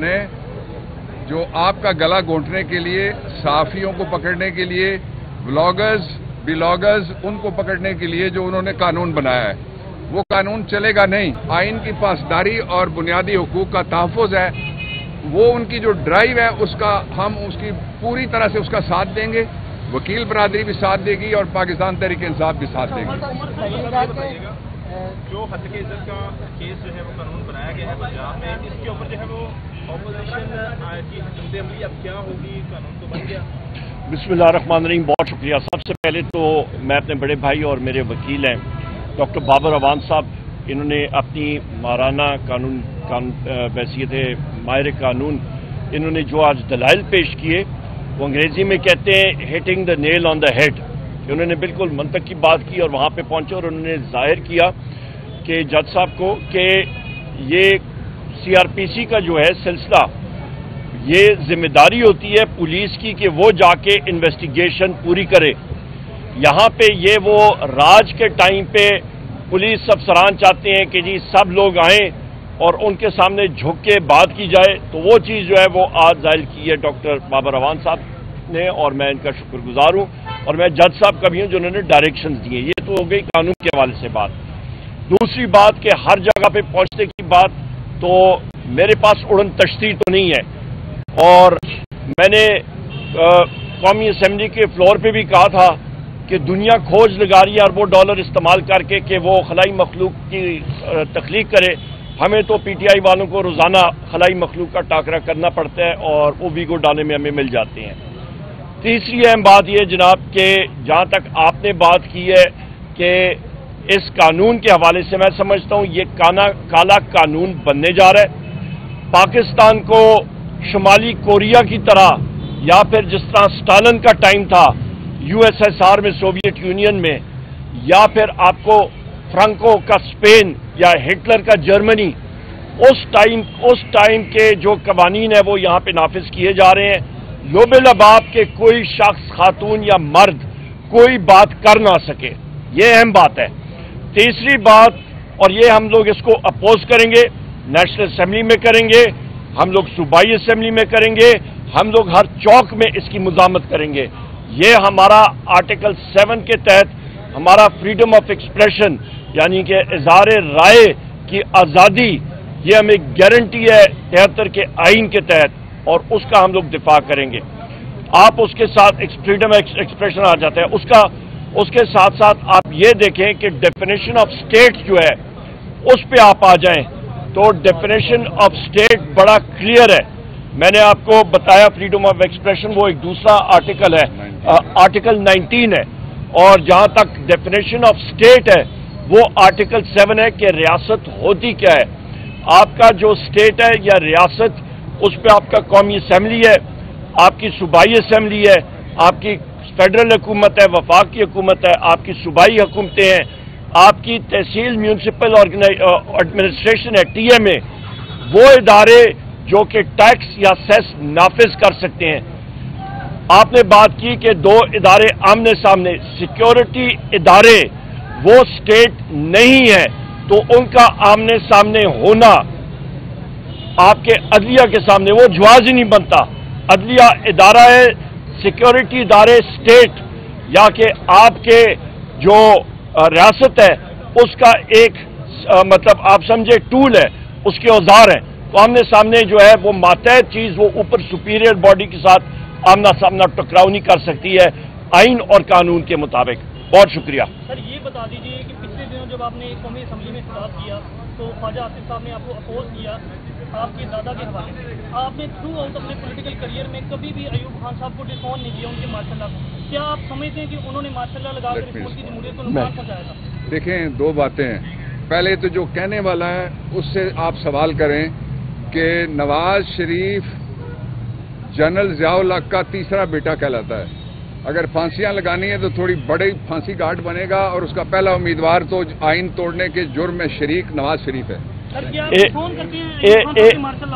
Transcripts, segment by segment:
نے جو آپ کا گلا گھونٹنے کے لیے، صحافیوں کو پکڑنے کے لیے، بلاگرز ان کو پکڑنے کے لیے جو انہوں نے قانون بنایا ہے، وہ قانون چلے گا نہیں۔ آئین کی پاسداری اور بنیادی حقوق کا تحفظ ہے، وہ ان کی جو ڈرائیو ہے ہم اس کی پوری طرح سے اس کا ساتھ دیں گے، وکیل برادری بھی ساتھ دے گی اور پاکستان تحریک انصاف بھی ساتھ دے گی۔ جو ہتک عزت کا کیس جو ہے وہ قانون بنایا گیا ہے پنجاب میں، اس کے اوپر جو ہے وہ اپوزیشن کی حکمت عملی اب کیا ہوگی؟ قانون تو بن گیا۔ بسم اللہ الرحمن الرحیم، بہت شکریہ۔ سب سے پہلے تو میں اپنے بڑے بھائی اور میرے وکیل ہیں ڈاکٹر بابر اعوان صاحب، انہوں نے اپنی ماہرانہ بحیثیت ماہر قانون انہوں نے جو آج دلائل پیش کیے، وہ انگریزی میں کہتے ہیں hitting the Nile on the head, کہ انہوں نے بالکل منطق کی بات کی اور وہاں پہ پہنچے اور انہوں نے ظاہر کیا کہ جج صاحب کو کہ یہ سی آر پی سی کا جو ہے سلسلہ، یہ ذمہ داری ہوتی ہے پولیس کی کہ وہ جا کے انویسٹیگیشن پوری کرے۔ یہاں پہ یہ وہ راج کے ٹائم پہ پولیس افسران چاہتے ہیں کہ جی سب لوگ آئیں اور ان کے سامنے جھک کے بات کی جائے، تو وہ چیز جو ہے وہ آج ظاہر کی ہے ڈاکٹر بابر اعوان صاحب نے، اور میں ان کا شکر گزار ہوں، اور میں جج صاحب کا بھی ہوں جنہوں نے ڈائریکشنز دیے۔ یہ تو ہو گئی قانون کے حوالے سے بات۔ دوسری بات کہ ہر جگہ پہ پہنچنے کی بات، تو میرے پاس اڑن تشتی تو نہیں ہے، اور میں نے قومی اسمبلی کے فلور پہ بھی کہا تھا کہ دنیا کھوج لگا رہی ہے اربوں ڈالر استعمال کر کے کہ وہ خلائی مخلوق کی تخلیق کرے، ہمیں تو پی ٹی آئی والوں کو روزانہ خلائی مخلوق کا ٹاکرا کرنا پڑتا ہے اور وہ ویگو ڈالے میں ہمیں مل جاتے ہیں۔ تیسری اہم بات یہ جناب کہ جہاں تک آپ نے بات کی ہے کہ اس قانون کے حوالے سے میں سمجھتا ہوں یہ کالا قانون بننے جا رہا ہے۔ پاکستان کو شمالی کوریا کی طرح، یا پھر جس طرح سٹالن کا ٹائم تھا یو ایس ایس آر میں، سوویت یونین میں، یا پھر آپ کو فرانکو کا اسپین یا ہٹلر کا جرمنی، اس ٹائم کے جو قوانین ہیں وہ یہاں پہ نافذ کیے جا رہے ہیں۔ لوب لباب کے کوئی شخص، خاتون یا مرد کوئی بات کر نہ سکے، یہ اہم بات ہے۔ تیسری بات، اور یہ ہم لوگ اس کو اپوز کریں گے، نیشنل اسمبلی میں کریں گے، ہم لوگ صوبائی اسمبلی میں کریں گے، ہم لوگ ہر چوک میں اس کی مزاحمت کریں گے۔ یہ ہمارا آرٹیکل 7 کے تحت ہمارا فریڈم آف ایکسپریشن، یعنی کہ اظہار رائے کی آزادی، یہ ہمیں گارنٹی ہے 73 کے آئین کے تحت، اور اس کا ہم لوگ دفاع کریں گے۔ آپ اس کے ساتھ فریڈم ایکسپریشن آ جاتا ہے، اس کے ساتھ ساتھ آپ یہ دیکھیں کہ ڈیفینیشن آف اسٹیٹ جو ہے اس پہ آپ آ جائیں تو ڈیفینیشن آف اسٹیٹ بڑا کلیئر ہے۔ میں نے آپ کو بتایا فریڈم آف ایکسپریشن وہ ایک دوسرا آرٹیکل ہے، آرٹیکل 19 ہے، اور جہاں تک ڈیفینیشن آف اسٹیٹ ہے وہ آرٹیکل 7 ہے کہ ریاست ہوتی کیا ہے۔ آپ کا جو اسٹیٹ ہے یا ریاست، اس پہ آپ کا قومی اسمبلی ہے، آپ کی صوبائی اسمبلی ہے، آپ کی فیڈرل حکومت ہے، وفاقی حکومت ہے، آپ کی صوبائی حکومتیں ہیں، آپ کی تحصیل میونسپل ایڈمنسٹریشن ہے ٹی ایم اے، وہ ادارے جو کہ ٹیکس یا سیس نافذ کر سکتے ہیں۔ آپ نے بات کی کہ دو ادارے آمنے سامنے، سیکیورٹی ادارے وہ اسٹیٹ نہیں ہے، تو ان کا آمنے سامنے ہونا آپ کے عدلیہ کے سامنے وہ جواز ہی نہیں بنتا۔ عدلیہ ادارہ ہے، سیکیورٹی ادارے اسٹیٹ یا کہ آپ کے جو ریاست ہے اس کا ایک مطلب آپ سمجھے ٹول ہے، اس کے اوزار ہیں، تو آمنے سامنے جو ہے وہ ماتحت چیز وہ اوپر سپیریئر باڈی کے ساتھ آمنا سامنا ٹکراؤ نہیں کر سکتی ہے آئین اور قانون کے مطابق۔ بہت شکریہ سر۔ یہ بتا دیجیے کہ پچھلے دنوں جب آپ نے قومی اسمبلی میں خطاب کیا تو خواجہ آصف صاحب نے آپ کو اپوز کیا آپ کے دادا کے حوالے سے، آپ نے تھرو آؤٹ اپنے پولیٹیکل کریئر میں کبھی بھی ایوب خان صاحب کو ڈسکاؤنٹ نہیں دیا ان کے ماشاء اللہ کو، کیا آپ سمجھتے ہیں کہ انہوں نے ماشاء اللہ لگا کر اس ملک کی جمہوریت کو نقصان پہنچایا تھا؟ دیکھیں، دو باتیں ہیں۔ پہلے تو جو کہنے والا ہے اس سے آپ سوال کریں کہ نواز شریف جنرل ضیاء الحق کا تیسرا بیٹا کہلاتا ہے۔ اگر پھانسیاں لگانی ہیں تو تھوڑی بڑی پھانسی گھاٹ بنے گا، اور اس کا پہلا امیدوار تو آئین توڑنے کے جرم میں شریک نواز شریف ہے۔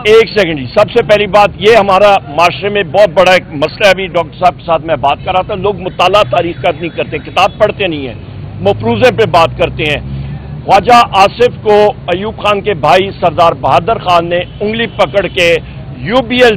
ایک سیکنڈ جی، سب سے پہلی بات یہ ہمارا معاشرے میں بہت بڑا ایک مسئلہ ہے۔ ابھی ڈاکٹر صاحب کے ساتھ میں بات کر رہا تھا، لوگ مطالعہ تاریخ کا نہیں کرتے، کتاب پڑھتے نہیں ہیں، مفروضے پہ بات کرتے ہیں۔ خواجہ آصف کو ایوب خان کے بھائی سردار بہادر خان نے انگلی پکڑ کے UBL